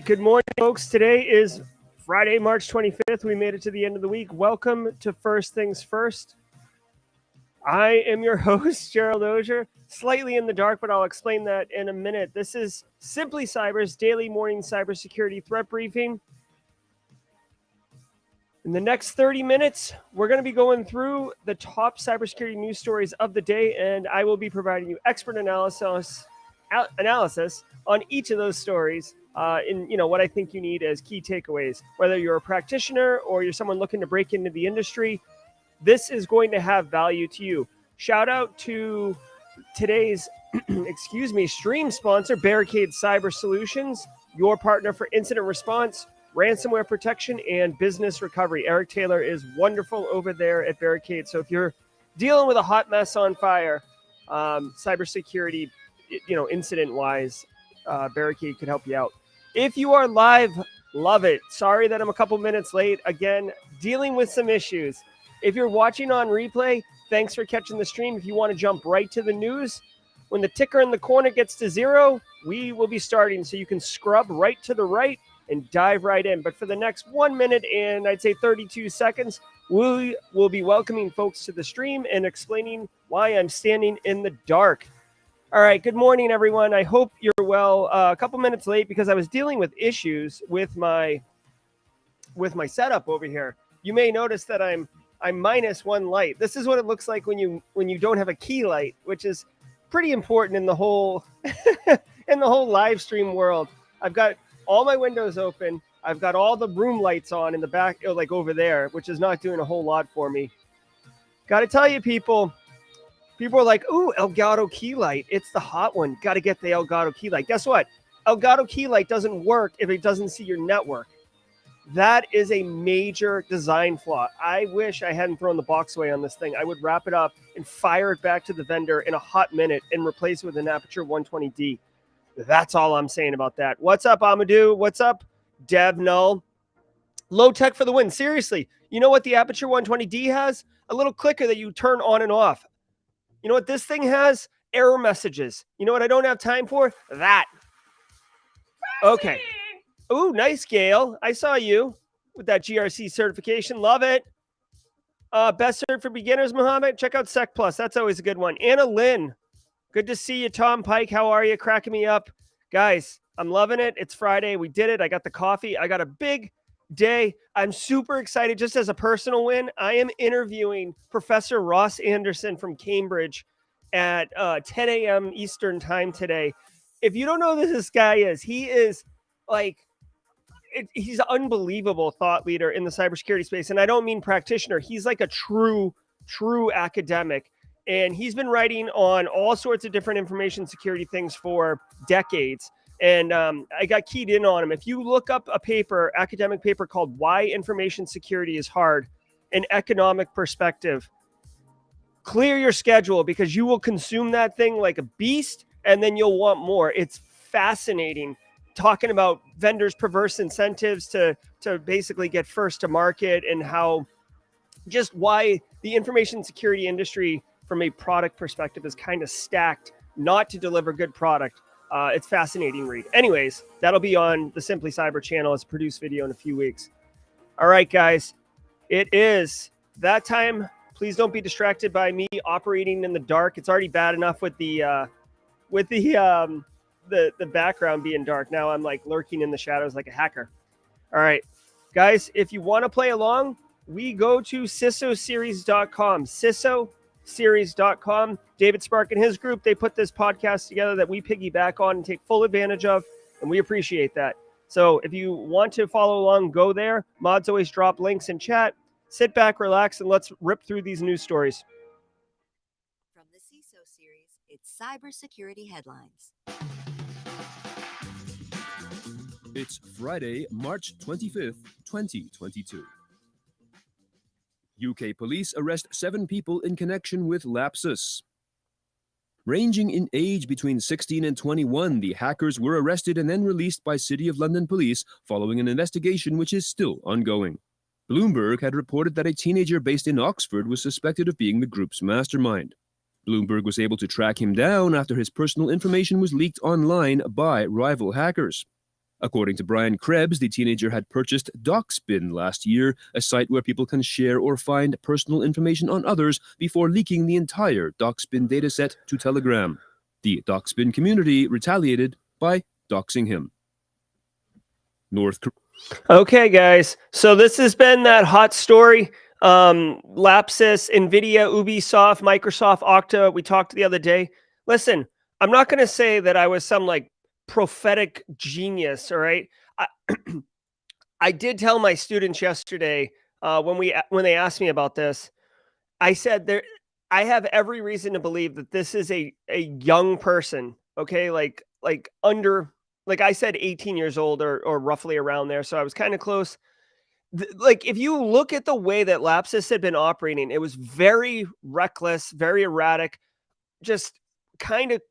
right, good morning, folks. Today is Friday, March 25th. We made it to the end of the week. Welcome to First Things First. I am your host, Gerald Auger, slightly in the dark, but I'll explain that in a minute. This is Simply Cyber's daily morning cybersecurity threat briefing. In the next 30 minutes, we're going to be going through the top cybersecurity news stories of the day, and I will be providing you expert analysis on each of those stories in what I think you need as key takeaways. Whether you're a practitioner or you're someone looking to break into the industry, this is going to have value to you. Shout out to today's stream sponsor, Barricade Cyber Solutions, your partner for incident response, ransomware protection, and business recovery. Eric Taylor is wonderful over there at Barricade. So if you're dealing with a hot mess on fire, cybersecurity, incident-wise, Barricade could help you out. If you are live, love it. Sorry that I'm a couple minutes late. Again, dealing with some issues. If you're watching on replay, thanks for catching the stream. If you want to jump right to the news, when the ticker in the corner gets to 0, we will be starting. So you can scrub right to the right and dive right in. But for the next 1 minute and I'd say 32 seconds, we will be welcoming folks to the stream and explaining why I'm standing in the dark. All right, good morning, everyone. I hope you're well. A couple minutes late because I was dealing with issues with my setup over here. You may notice that I'm minus one light. This is what it looks like when you don't have a key light, which is pretty important in the whole in the whole live stream world. I've got all my windows open. I've got all the room lights on in the back, like over there, which is not doing a whole lot for me. Got to tell you, people are like, ooh, Elgato key light. It's the hot one. Got to get the Elgato key light. Guess what? Elgato key light doesn't work if it doesn't see your network. That is a major design flaw. I wish I hadn't thrown the box away on this thing. I would wrap it up and fire it back to the vendor in a hot minute and replace it with an Aperture 120D. That's all I'm saying about that. What's up, Amadou? What's up, Dev Null? Low tech for the win. Seriously, you know what the Aperture 120D has? A little clicker that you turn on and off. You know what this thing has? Error messages. You know what I don't have time for? That. Okay. Ooh, nice, Gail. I saw you with that GRC certification. Love it. Best cert for beginners, Mohammed. Check out Sec Plus. That's always a good one. Anna Lynn. Good to see you, Tom Pike. How are you? Cracking me up. Guys, I'm loving it. It's Friday. We did it. I got the coffee. I got a big day. I'm super excited. Just as a personal win, I am interviewing Professor Ross Anderson from Cambridge at 10 a.m. Eastern time today. If you don't know who this guy is, he is he's an unbelievable thought leader in the cybersecurity space. And I don't mean practitioner. He's like a true academic. And he's been writing on all sorts of different information security things for decades. And I got keyed in on him. If you look up a academic paper called Why Information Security is Hard, an economic perspective, clear your schedule because you will consume that thing like a beast and then you'll want more. It's fascinating talking about vendors' perverse incentives to basically get first to market and how just why the information security industry from a product perspective is kind of stacked not to deliver good product. It's fascinating read. Anyways, that'll be on the Simply Cyber channel as a produced video in a few weeks. All right, guys, it is that time. Please don't be distracted by me operating in the dark. It's already bad enough with the background being dark. Now I'm like lurking in the shadows like a hacker. All right, guys, if you want to play along, we go to CISOseries.com. CISOseries.com. David Spark and his group, they put this podcast together that we piggyback on and take full advantage of, and we appreciate that. So if you want to follow along, go there. Mods always drop links in chat. Sit back, relax, and let's rip through these news stories. From the CISO series, it's cybersecurity headlines. It's Friday, March 25th, 2022. UK police arrest 7 people in connection with lapsus. Ranging in age between 16 and 21, the hackers were arrested and then released by City of London police following an investigation which is still ongoing. Bloomberg had reported that a teenager based in Oxford was suspected of being the group's mastermind. Bloomberg was able to track him down after his personal information was leaked online by rival hackers. According to Brian Krebs, the teenager had purchased DocSpin last year, a site where people can share or find personal information on others before leaking the entire DocSpin dataset to Telegram. The DocSpin community retaliated by doxing him. North Korea. Okay, guys. So this has been that hot story. Lapsus, NVIDIA, Ubisoft, Microsoft, Okta. We talked the other day. Listen, I'm not going to say that I was some like prophetic genius. All right. I did tell my students yesterday when they asked me about this, I said I have every reason to believe that this is a young person. Okay. Like under, like I said, 18 years old or roughly around there. So I was kind of close. Like if you look at the way that Lapsus had been operating, it was very reckless, very erratic, just kind of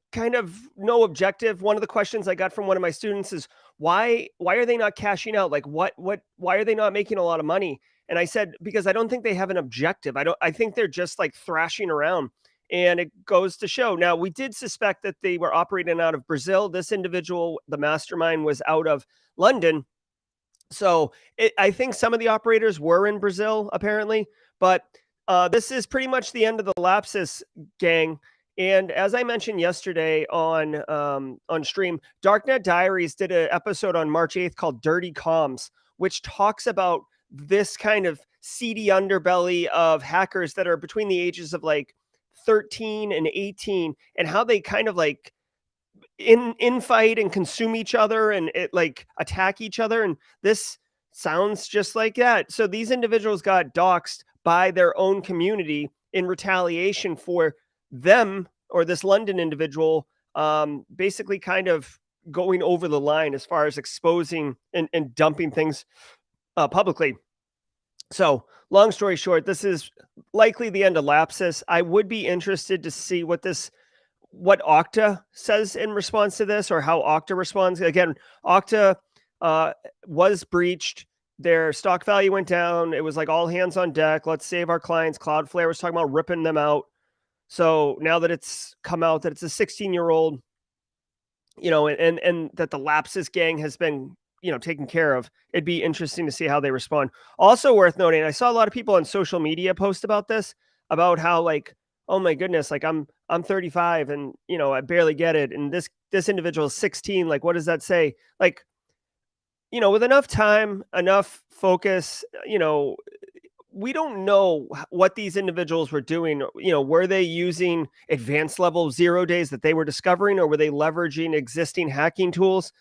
no objective. One of the questions I got from one of my students is why are they not cashing out? Like why are they not making a lot of money? And I said, because I don't think they have an objective. I think they're just like thrashing around. And it goes to show. Now, we did suspect that they were operating out of Brazil. This individual, the mastermind, was out of London. So I think some of the operators were in Brazil, apparently. But this is pretty much the end of the Lapsus gang. And as I mentioned yesterday on stream, Darknet Diaries did an episode on March 8th called Dirty Comms, which talks about this kind of seedy underbelly of hackers that are between the ages of like 13 and 18 and how they kind of like infight and consume each other and it like attack each other. And this sounds just like that. So these individuals got doxxed by their own community in retaliation for them or this London individual basically kind of going over the line as far as exposing and dumping things publicly. So long story short, this is likely the end of Lapsus. I would be interested to see what Okta says in response to this, or how Okta responds. Again, Okta was breached. Their stock value went down. It was like all hands on deck. Let's save our clients. Cloudflare was talking about ripping them out. So now that it's come out that it's a 16-year-old, and that the Lapsus gang has been, taken care of, it'd be interesting to see how they respond. Also worth noting, I saw a lot of people on social media post about this, about how like, oh my goodness, like I'm 35 and, I barely get it. And this individual is 16. Like, what does that say? Like, with enough time, enough focus, we don't know what these individuals were doing. Were they using advanced level 0 days that they were discovering, or were they leveraging existing hacking tools?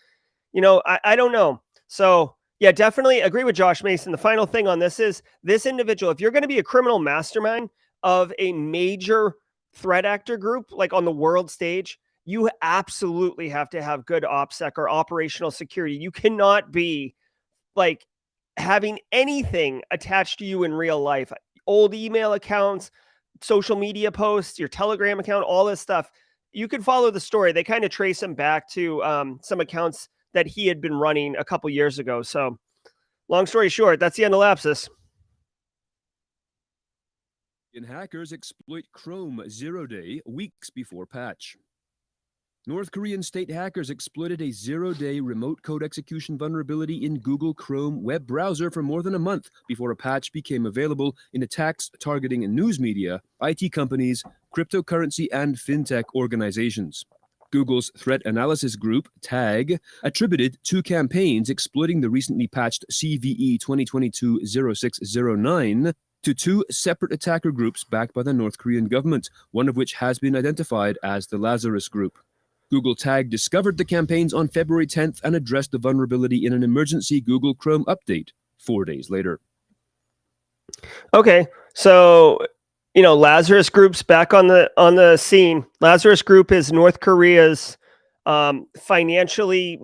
I don't know. So yeah, definitely agree with Josh Mason. The final thing on this is this individual, if you're going to be a criminal mastermind of a major threat actor group, like on the world stage, you absolutely have to have good OPSEC or operational security. You cannot be like having anything attached to you in real life, old email accounts, social media posts, your Telegram account, all this stuff. You could follow the story. They kind of trace him back to some accounts that he had been running a couple years ago. So long story short, that's the end of Lapsus. Hackers exploit Chrome 0-day weeks before patch. North Korean state hackers exploited a 0-day remote code execution vulnerability in Google Chrome web browser for more than a month before a patch became available in attacks targeting news media, IT companies, cryptocurrency, and fintech organizations. Google's threat analysis group, TAG, attributed 2 campaigns exploiting the recently patched CVE 2022-0609 to 2 separate attacker groups backed by the North Korean government, one of which has been identified as the Lazarus Group. Google TAG discovered the campaigns on February 10th and addressed the vulnerability in an emergency Google Chrome update 4 days later. Okay, so Lazarus Group's back on the scene. Lazarus Group is North Korea's financially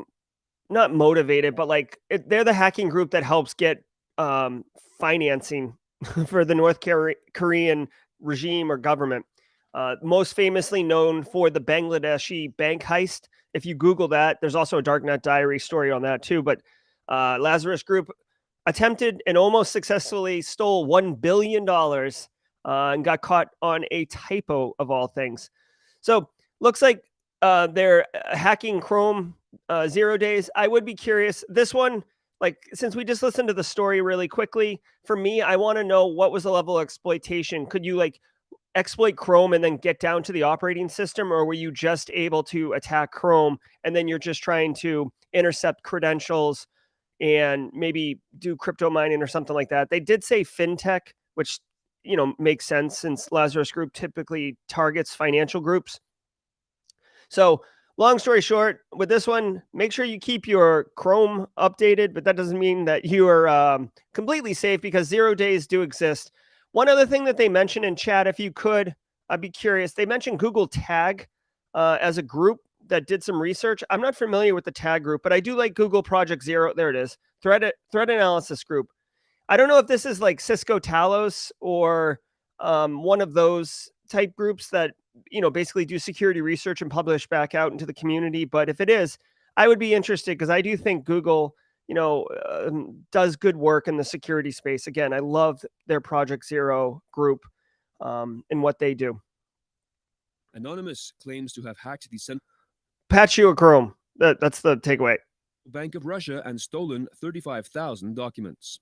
not motivated, but like they're the hacking group that helps get financing for the North Korean regime or government. Most famously known for the Bangladeshi bank heist. If you Google that, there's also a Darknet Diary story on that too. But Lazarus Group attempted and almost successfully stole $1 billion and got caught on a typo of all things. So looks like they're hacking Chrome 0 days. I would be curious. This one, like, since we just listened to the story really quickly, for me, I want to know what was the level of exploitation. Could you like exploit Chrome and then get down to the operating system, or were you just able to attack Chrome and then you're just trying to intercept credentials and maybe do crypto mining or something like that? They did say fintech, which makes sense since Lazarus Group typically targets financial groups. So long story short, with this one, make sure you keep your Chrome updated, but that doesn't mean that you are completely safe, because 0 days do exist. One other thing that they mentioned in chat, if you could, I'd be curious. They mentioned Google Tag as a group that did some research. I'm not familiar with the Tag group, but I do like Google Project Zero. There it is. Threat analysis group. I don't know if this is like Cisco Talos or one of those type groups that basically do security research and publish back out into the community. But if it is, I would be interested, because I do think Google does good work in the security space. Again, I love their Project Zero group and what they do. Anonymous claims to have hacked the Central Patch you a Chrome. That's the takeaway. Bank of Russia and stolen 35,000 documents.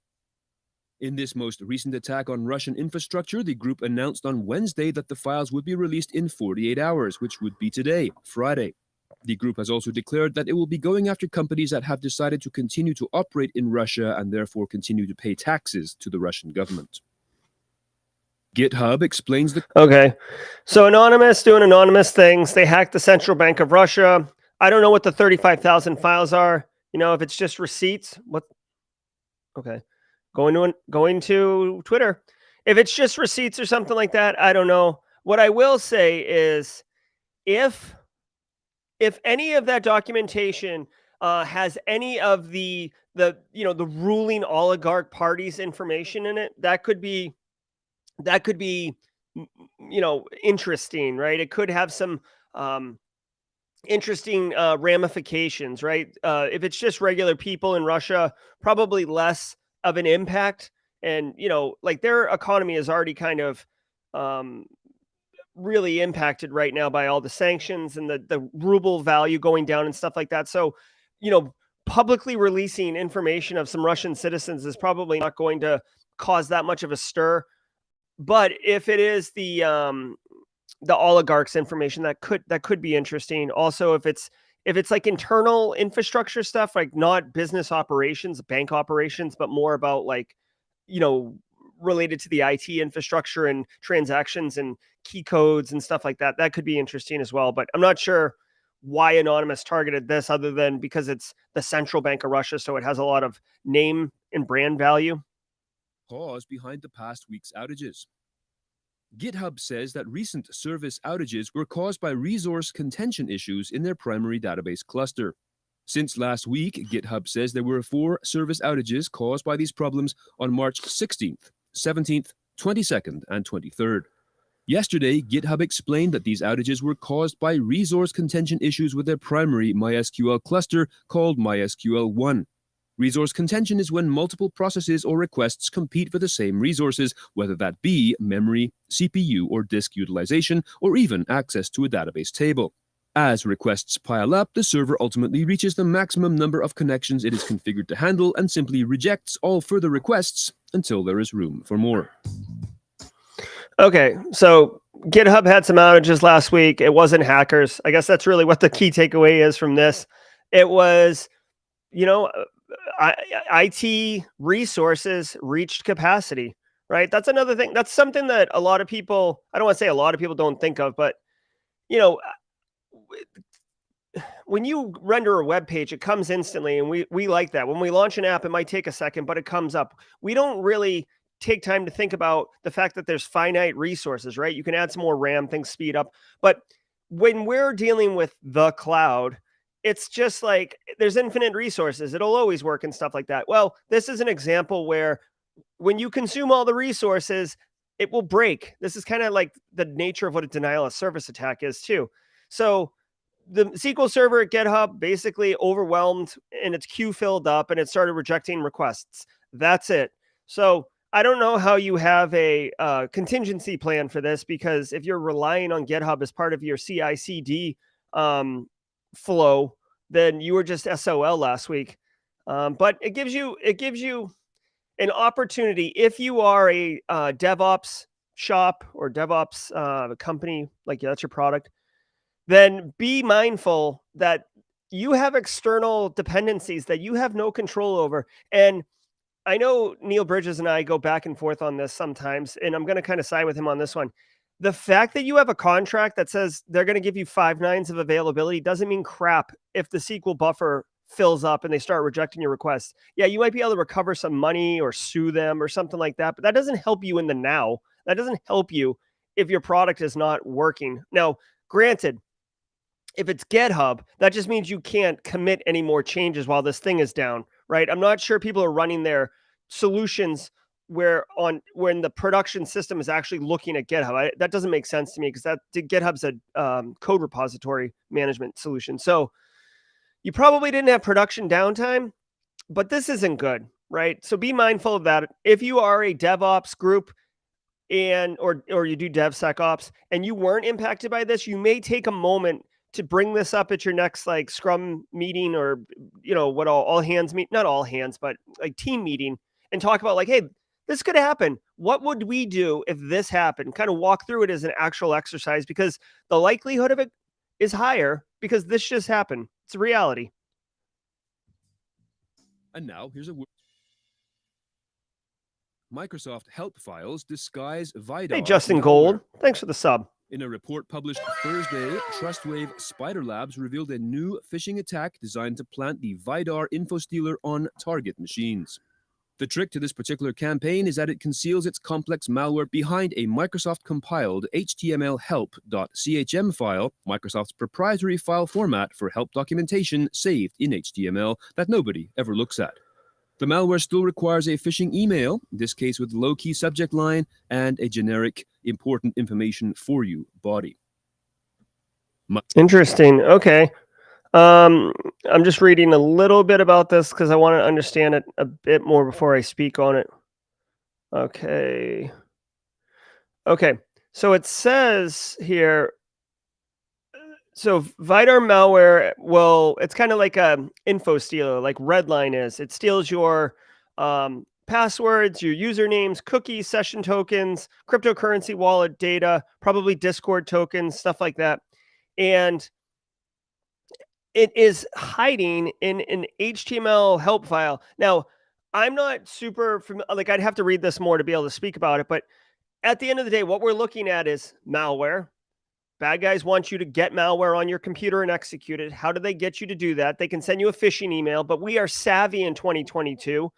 In this most recent attack on Russian infrastructure, the group announced on Wednesday that the files would be released in 48 hours, which would be today, Friday. The group has also declared that it will be going after companies that have decided to continue to operate in Russia and therefore continue to pay taxes to the Russian government. GitHub explains the... Okay. So Anonymous doing anonymous things. They hacked the Central Bank of Russia. I don't know what the 35,000 files are. If it's just receipts. What? Okay. Going to Twitter. If it's just receipts or something like that, I don't know. What I will say is, if any of that documentation has any of the ruling oligarch party's information in it, that could be interesting, right? It could have some interesting ramifications, right? If it's just regular people in Russia, probably less of an impact. And like, their economy is already kind of really impacted right now by all the sanctions and the ruble value going down and stuff like that. So publicly releasing information of some Russian citizens is probably not going to cause that much of a stir. But if it is the oligarchs' information, that could be interesting. Also, if it's like internal infrastructure stuff, like not business operations, bank operations, but more about like, related to the IT infrastructure and transactions and key codes and stuff like that, that could be interesting as well. But I'm not sure why Anonymous targeted this, other than because it's the Central Bank of Russia, so it has a lot of name and brand value. Cause behind the past week's outages. GitHub says that recent service outages were caused by resource contention issues in their primary database cluster. Since last week, GitHub says there were 4 service outages caused by these problems on March 16th, 17th, 22nd, and 23rd. Yesterday, GitHub explained that these outages were caused by resource contention issues with their primary MySQL cluster called MySQL1. Resource contention is when multiple processes or requests compete for the same resources, whether that be memory, CPU, or disk utilization, or even access to a database table. As requests pile up, the server ultimately reaches the maximum number of connections it is configured to handle and simply rejects all further requests until there is room for more. Okay, so GitHub had some outages last week. It wasn't hackers. I guess that's really what the key takeaway is from this. It was, IT resources reached capacity, right? That's another thing. That's something that a lot of people, I don't want to say a lot of people don't think of, but when you render a web page, it comes instantly, and we like that. When we launch an app, it might take a second, but it comes up. We don't really take time to think about the fact that there's finite resources, right? You can add some more RAM, things speed up. But when we're dealing with the cloud, it's just like there's infinite resources. It'll always work and stuff like that. Well, this is an example where when you consume all the resources, it will break. This is kind of like the nature of what a denial of service attack is too. So the SQL server at GitHub basically overwhelmed and its queue filled up and it started rejecting requests. That's it. So I don't know how you have a contingency plan for this, because if you're relying on GitHub as part of your CI/CD flow, then you were just SOL last week. But it gives you an opportunity if you are a DevOps shop or DevOps company, like that's your product, then be mindful that you have external dependencies that you have no control over. And I know Neil Bridges and I go back and forth on this sometimes, and I'm going to kind of side with him on this one. The fact that you have a contract that says they're going to give you 5 nines of availability doesn't mean crap if the SQL buffer fills up and they start rejecting your requests. Yeah, you might be able to recover some money or sue them or something like that, but that doesn't help you in the now. That doesn't help you if your product is not working. Now, granted, if it's GitHub, that just means you can't commit any more changes while this thing is down, right? I'm not sure people are running their solutions when the production system is actually looking at GitHub. That doesn't make sense to me because GitHub's a code repository management solution. So you probably didn't have production downtime, but this isn't good, right? So be mindful of that. If you are a DevOps group or you do DevSecOps and you weren't impacted by this, you may take a moment to bring this up at your next like Scrum meeting or what all hands meet, not all hands, but like team meeting, and talk about like, hey, this could happen. What would we do if this happened? Kind of walk through it as an actual exercise because the likelihood of it is higher because this just happened. It's a reality. And now here's a word. Microsoft help files disguise Vidar. Hey, Justin malware. Gold. Thanks for the sub. In a report published Thursday, TrustWave Spider Labs revealed a new phishing attack designed to plant the Vidar infostealer on target machines. The trick to this particular campaign is that it conceals its complex malware behind a Microsoft-compiled HTML help.chm file, Microsoft's proprietary file format for help documentation saved in HTML that nobody ever looks at. The malware still requires a phishing email, in this case with low-key subject line and a generic important information for you body. Interesting. Okay. I'm just reading a little bit about this because I want to understand it a bit more before I speak on it. Okay. So it says here, so Vidar malware it's kind of like a info stealer, like Redline is. It steals your passwords, your usernames, cookies, session tokens, cryptocurrency wallet data, probably Discord tokens, stuff like that. And it is hiding in an HTML help file. Now, I'm not super familiar, like I'd have to read this more to be able to speak about it, but at the end of the day, what we're looking at is malware. Bad guys want you to get malware on your computer and execute it. How do they get you to do that? They can send you a phishing email, but we are savvy in 2022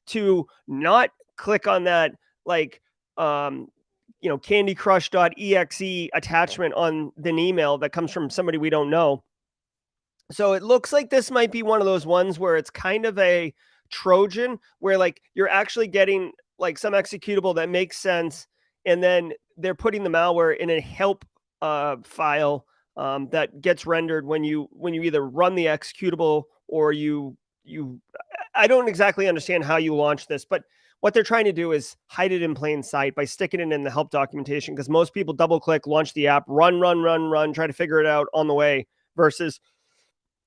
to not click on that like candycrush.exe attachment on an email that comes from somebody we don't know. So it looks like this might be one of those ones where it's kind of a Trojan where like you're actually getting like some executable that makes sense. And then they're putting the malware in a help file that gets rendered when you either run the executable or I don't exactly understand how you launch this, but what they're trying to do is hide it in plain sight by sticking it in the help documentation because most people double click, launch the app, run, try to figure it out on the way versus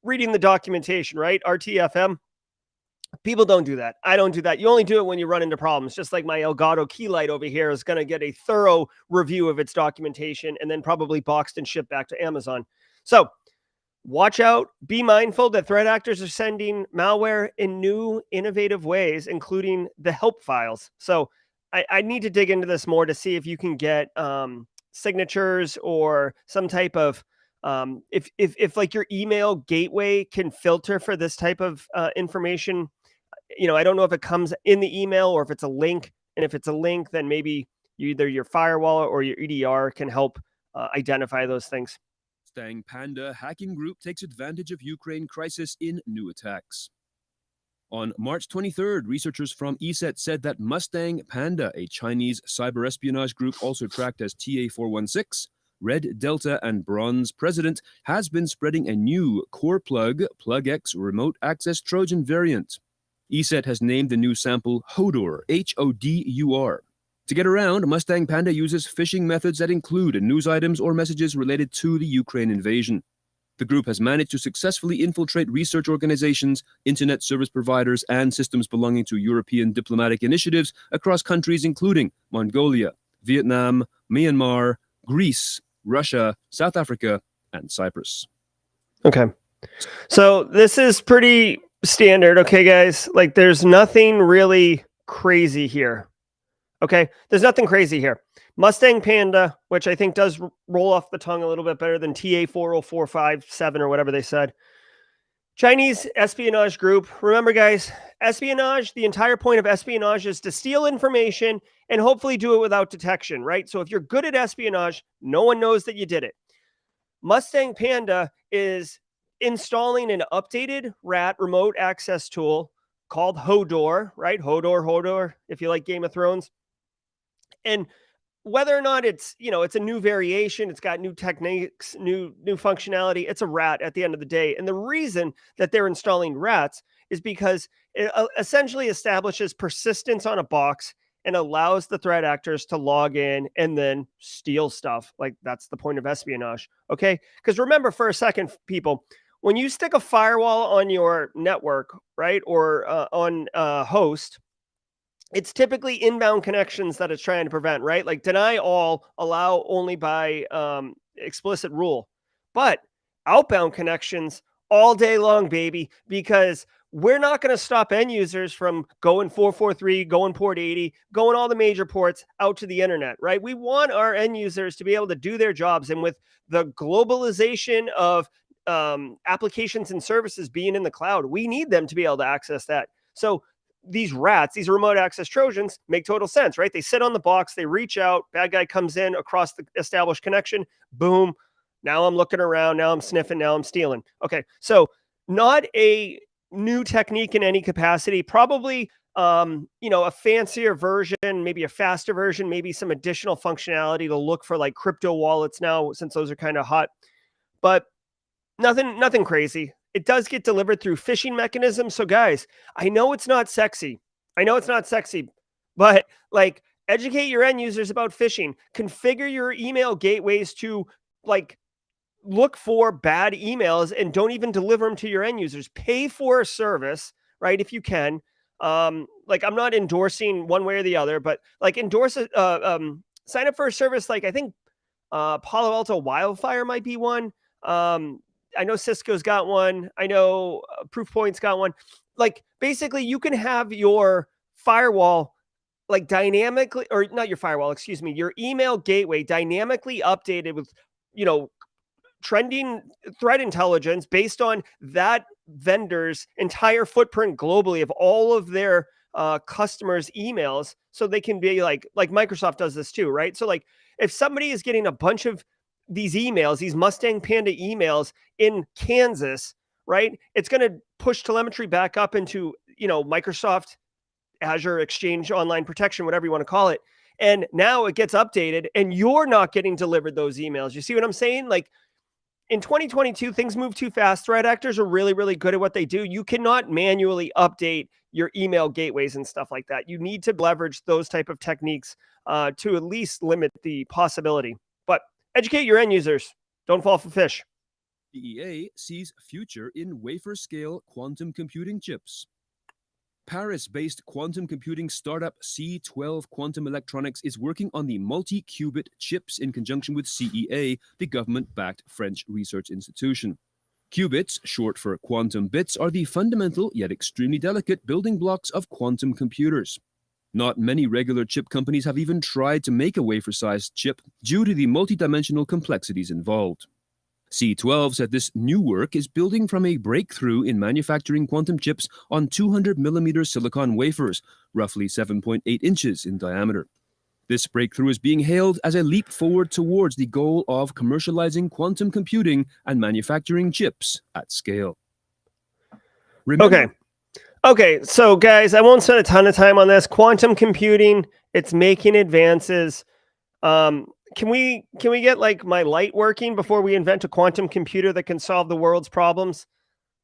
reading the documentation, right? RTFM. People don't do that. I don't do that. You only do it when you run into problems. Just like my Elgato key light over here is going to get a thorough review of its documentation and then probably boxed and shipped back to Amazon. So watch out. Be mindful that threat actors are sending malware in new, innovative ways, including the help files. So I need to dig into this more to see if you can get signatures or some type of if like your email gateway can filter for this type of information. I don't know if it comes in the email or if it's a link. And if it's a link, then maybe either your firewall or your EDR can help identify those things. Mustang Panda hacking group takes advantage of Ukraine crisis in new attacks. On March 23rd, researchers from ESET said that Mustang Panda, a Chinese cyber espionage group also tracked as TA416, Red Delta and Bronze President, has been spreading a new core plug-X remote access Trojan variant. ESET has named the new sample HODUR, H-O-D-U-R. To get around, Mustang Panda uses phishing methods that include news items or messages related to the Ukraine invasion. The group has managed to successfully infiltrate research organizations, internet service providers, and systems belonging to European diplomatic initiatives across countries including Mongolia, Vietnam, Myanmar, Greece, Russia, South Africa, and Cyprus. Okay. So this is pretty standard. Okay, guys. Like, there's nothing really crazy here. Okay. There's nothing crazy here. Mustang Panda, which I think does roll off the tongue a little bit better than TA 40457 or whatever they said. Chinese espionage group. Remember, guys, espionage, the entire point of espionage is to steal information and hopefully do it without detection, right? So if you're good at espionage, no one knows that you did it. Mustang Panda is installing an updated rat remote access tool called Hodor, right? Hodor, if you like Game of Thrones. And whether or not it's, it's a new variation, it's got new techniques, new functionality, it's a rat at the end of the day. And the reason that they're installing rats is because it essentially establishes persistence on a box and allows the threat actors to log in and then steal stuff. Like, that's the point of espionage. Okay. Because remember, for a second, people, when you stick a firewall on your network, right, or on a host, it's typically inbound connections that it's trying to prevent, right? Like, deny all, allow only by explicit rule. But outbound connections all day long, baby, because we're not going to stop end users from going 443, going port 80, going all the major ports out to the internet, right? We want our end users to be able to do their jobs. And with the globalization of applications and services being in the cloud, we need them to be able to access that. So these rats, these remote access Trojans, make total sense, right? They sit on the box, they reach out, bad guy comes in across the established connection, boom. Now I'm looking around, now I'm sniffing, now I'm stealing. Okay, so not a new technique in any capacity, probably a fancier version, maybe a faster version, maybe some additional functionality to look for like crypto wallets now, since those are kind of hot, but nothing crazy. It does get delivered through phishing mechanisms. So guys, I know it's not sexy, but like, educate your end users about phishing. Configure your email gateways to like look for bad emails and don't even deliver them to your end users. Pay for a service, right? If you can. Like, I'm not endorsing one way or the other, but like, endorse it. Sign up for a service. Like, I think Palo Alto Wildfire might be one. I know Cisco's got one. I know Proofpoint's got one. Like, basically, you can have your firewall like dynamically, or not your firewall, excuse me, your email gateway dynamically updated with, trending threat intelligence based on that vendor's entire footprint globally of all of their customers' emails. So they can be like Microsoft does this too, right? So like, if somebody is getting a bunch of these emails, these Mustang Panda emails in Kansas, right? It's going to push telemetry back up into, Microsoft Azure Exchange Online Protection, whatever you want to call it. And now it gets updated and you're not getting delivered those emails. You see what I'm saying? Like, in 2022, things move too fast. Threat actors are really, really good at what they do. You cannot manually update your email gateways and stuff like that. You need to leverage those type of techniques to at least limit the possibility. But educate your end users. Don't fall for fish. DEA sees future in wafer-scale quantum computing chips. Paris-based quantum computing startup C12 Quantum Electronics is working on the multi-qubit chips in conjunction with CEA, the government-backed French research institution. Qubits, short for quantum bits, are the fundamental yet extremely delicate building blocks of quantum computers. Not many regular chip companies have even tried to make a wafer-sized chip due to the multidimensional complexities involved. C12 said this new work is building from a breakthrough in manufacturing quantum chips on 200mm silicon wafers, roughly 7.8 inches in diameter. This breakthrough is being hailed as a leap forward towards the goal of commercializing quantum computing and manufacturing chips at scale. Remember, Okay, so guys, I won't spend a ton of time on this. Quantum computing, it's making advances. Can we get like my light working before we invent a quantum computer that can solve the world's problems?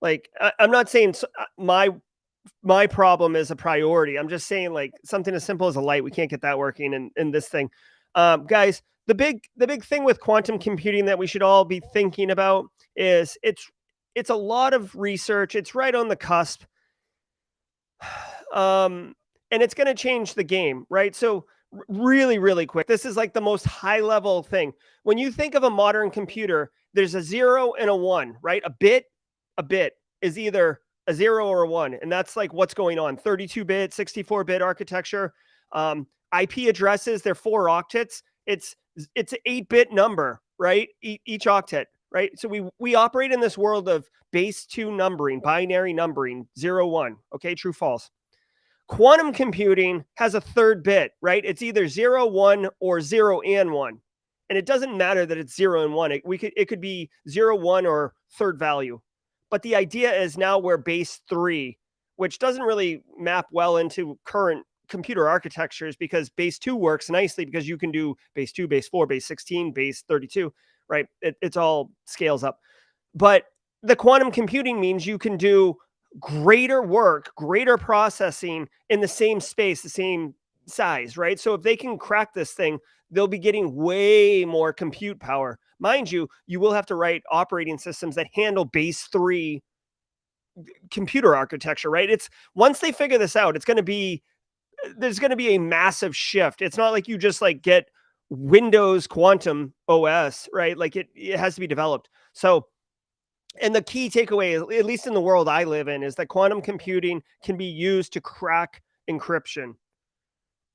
Like, I'm not saying my problem is a priority. I'm just saying, like, something as simple as a light, we can't get that working in this thing. Guys, the big thing with quantum computing that we should all be thinking about is it's a lot of research. It's right on the cusp. And it's going to change the game, right? So really, really quick. This is like the most high level thing. When you think of a modern computer, there's a 0 and a 1, right? A bit is either a 0 or a 1. And that's like what's going on. 32-bit, 64-bit architecture. IP addresses, they're 4 octets. It's an 8-bit number, right? Each octet, right? So we operate in this world of base 2 numbering, binary numbering, 0, 1. Okay, true, false. Quantum computing has a 3rd bit, right? It's either 0, 1 or 0 and 1. And it doesn't matter that it's 0 and 1. It could be 0, 1 or 3rd value. But the idea is now we're base 3, which doesn't really map well into current computer architectures because base 2 works nicely because you can do base 2, base 4, base 16, base 32, right? It's all scales up. But the quantum computing means you can do greater work, greater processing in the same space, the same size, right? So if they can crack this thing, they'll be getting way more compute power. Mind you, you will have to write operating systems that handle base 3 computer architecture, right? It's once they figure this out, there's going to be a massive shift. It's not like you just like get Windows quantum OS, right? Like it has to be developed. So, and the key takeaway, at least in the world I live in, is that quantum computing can be used to crack encryption.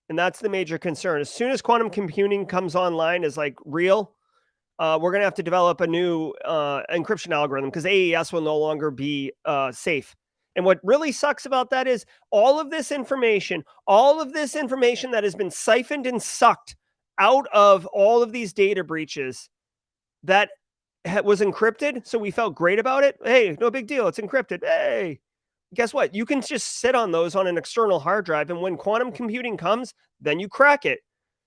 And that's the major concern. As soon as quantum computing comes online as like real, we're going to have to develop a new encryption algorithm because AES will no longer be safe. And what really sucks about that is all of this information that has been siphoned and sucked out of all of these data breaches that was encrypted. So we felt great about it. Hey, no big deal. It's encrypted. Hey, guess what? You can just sit on those on an external hard drive. And when quantum computing comes, then you crack it.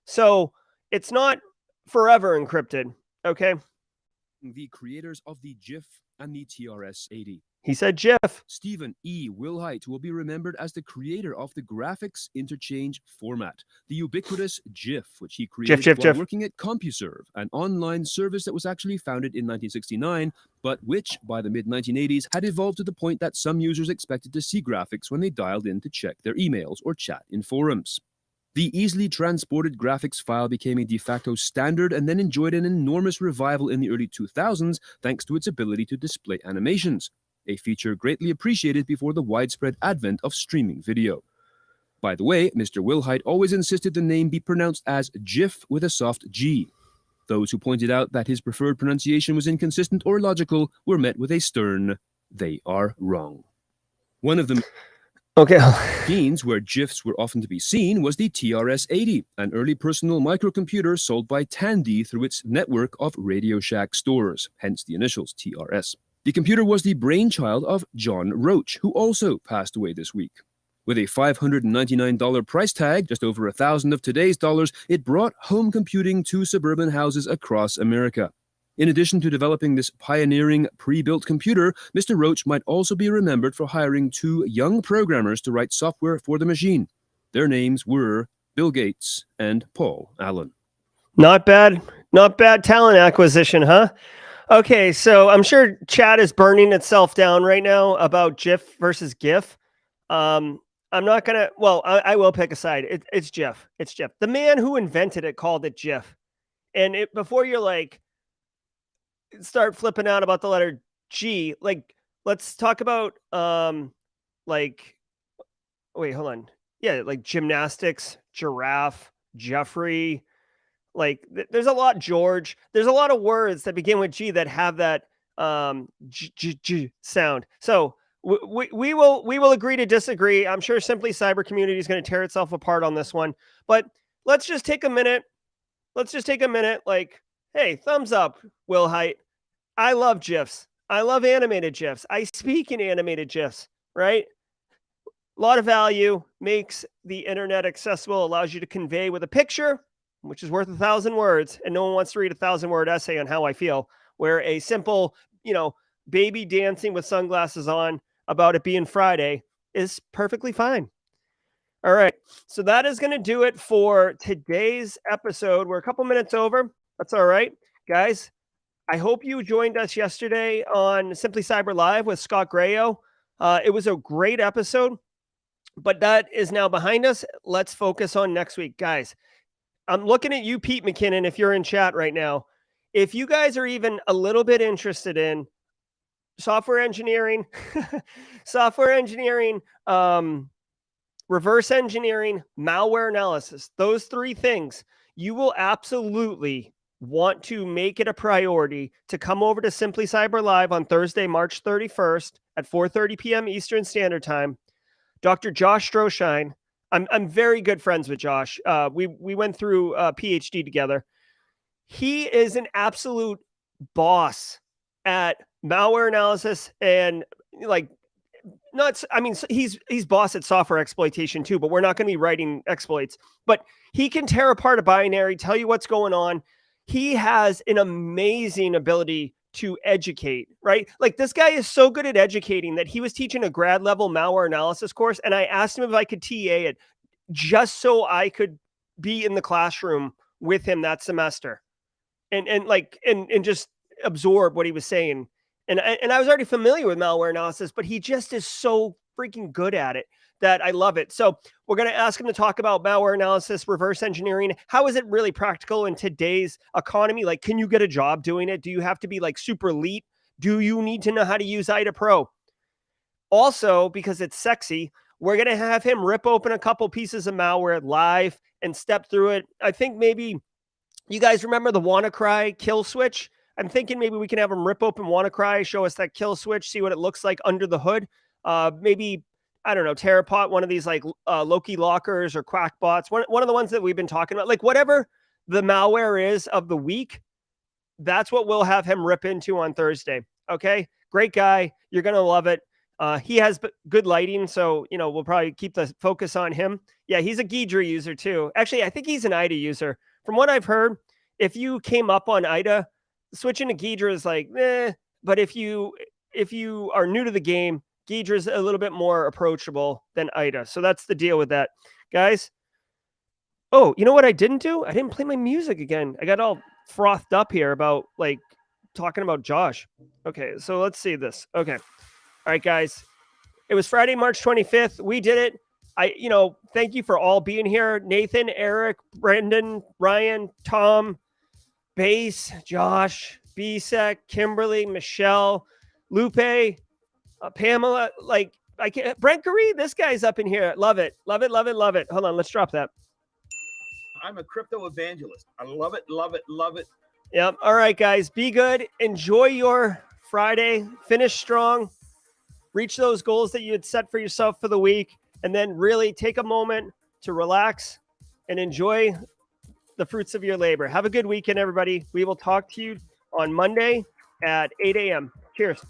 So it's not forever encrypted. Okay. The creators of the GIF and the TRS-80. He said GIF. Stephen E. Wilhite will be remembered as the creator of the graphics interchange format, the ubiquitous GIF, which he created while working at CompuServe, an online service that was actually founded in 1969, but which, by the mid-1980s, had evolved to the point that some users expected to see graphics when they dialed in to check their emails or chat in forums. The easily transported graphics file became a de facto standard and then enjoyed an enormous revival in the early 2000s thanks to its ability to display animations, a feature greatly appreciated before the widespread advent of streaming video. By the way, Mr. Wilhite always insisted the name be pronounced as GIF with a soft G. Those who pointed out that his preferred pronunciation was inconsistent or illogical were met with a stern, "They are wrong." One of the machines where GIFs were often to be seen was the TRS-80, an early personal microcomputer sold by Tandy through its network of Radio Shack stores, hence the initials TRS. The computer was the brainchild of John Roach, who also passed away this week. With a $599 price tag, just over $1,000 of today's dollars, it brought home computing to suburban houses across America. In addition to developing this pioneering pre-built computer, Mr. Roach might also be remembered for hiring 2 young programmers to write software for the machine. Their names were Bill Gates and Paul Allen. Not bad talent acquisition, huh? Okay, so I'm sure chat is burning itself down right now about GIF versus GIF. I'm not gonna. Well, I will pick a side. It's GIF. It's GIF. The man who invented it called it GIF. And before you're like start flipping out about the letter G, like let's talk about like wait, hold on. Yeah, like gymnastics, giraffe, Jeffrey. Like there's a lot, George. There's a lot of words that begin with G that have that G sound. So we will agree to disagree. I'm sure Simply Cyber community is going to tear itself apart on this one. But let's just take a minute. Like, hey, thumbs up, Wilhite. I love GIFs. I love animated GIFs. I speak in animated GIFs, right? A lot of value, makes the internet accessible, allows you to convey with a picture, which is worth 1,000 words. And no one wants to read a 1,000-word essay on how I feel, where a simple, baby dancing with sunglasses on about it being Friday is perfectly fine. All right. So that is going to do it for today's episode. We're a couple minutes over. That's all right. Guys, I hope you joined us yesterday on Simply Cyber Live with Scott Grayo. It was a great episode, but that is now behind us. Let's focus on next week, guys. I'm looking at you, Pete McKinnon, if you're in chat right now. If you guys are even a little bit interested in software engineering, reverse engineering, malware analysis, those three things, you will absolutely want to make it a priority to come over to Simply Cyber Live on Thursday, March 31st at 4:30 p.m. Eastern Standard Time. Dr. Josh Stroshine, I'm very good friends with Josh. We went through a PhD together. He is an absolute boss at malware analysis and like not. I mean, he's boss at software exploitation too. But we're not going to be writing exploits. But he can tear apart a binary, tell you what's going on. He has an amazing ability to educate, right? Like this guy is so good at educating that he was teaching a grad level malware analysis course. And I asked him if I could TA it just so I could be in the classroom with him that semester and just absorb what he was saying. And I was already familiar with malware analysis, but he just is so freaking good at it that I love it. So we're going to ask him to talk about malware analysis, reverse engineering. How is it really practical in today's economy? Like, can you get a job doing it? Do you have to be like super elite? Do you need to know how to use IDA Pro? Also, because it's sexy, we're going to have him rip open a couple pieces of malware live and step through it. I think maybe you guys remember the WannaCry kill switch? I'm thinking maybe we can have him rip open WannaCry, show us that kill switch, see what it looks like under the hood. Maybe, I don't know, Terrapot, one of these like Loki lockers or Quackbots, one of the ones that we've been talking about. Like whatever the malware is of the week, that's what we'll have him rip into on Thursday. Okay? Great guy. You're going to love it. He has good lighting, so, we'll probably keep the focus on him. Yeah, he's a Ghidra user too. Actually, I think he's an IDA user. From what I've heard, if you came up on IDA, switching to Ghidra is like, but if you are new to the game, Ghidra is a little bit more approachable than IDA. So that's the deal with that. Guys, oh, you know what I didn't do? I didn't play my music again. I got all frothed up here about like talking about Josh. Okay, so let's see this. Okay. All right, guys. It was Friday, March 25th. We did it. Thank you for all being here. Nathan, Eric, Brendan, Ryan, Tom, Base, Josh, Bisek, Kimberly, Michelle, Lupe, Pamela, Brent Gary, this guy's up in here. Love it. Love it, love it, love it. Hold on, let's drop that. I'm a crypto evangelist. I love it, love it, love it. Yep. All right, guys, be good. Enjoy your Friday. Finish strong. Reach those goals that you had set for yourself for the week, and then really take a moment to relax and enjoy the fruits of your labor. Have a good weekend, everybody. We will talk to you on Monday at 8 a.m. Cheers.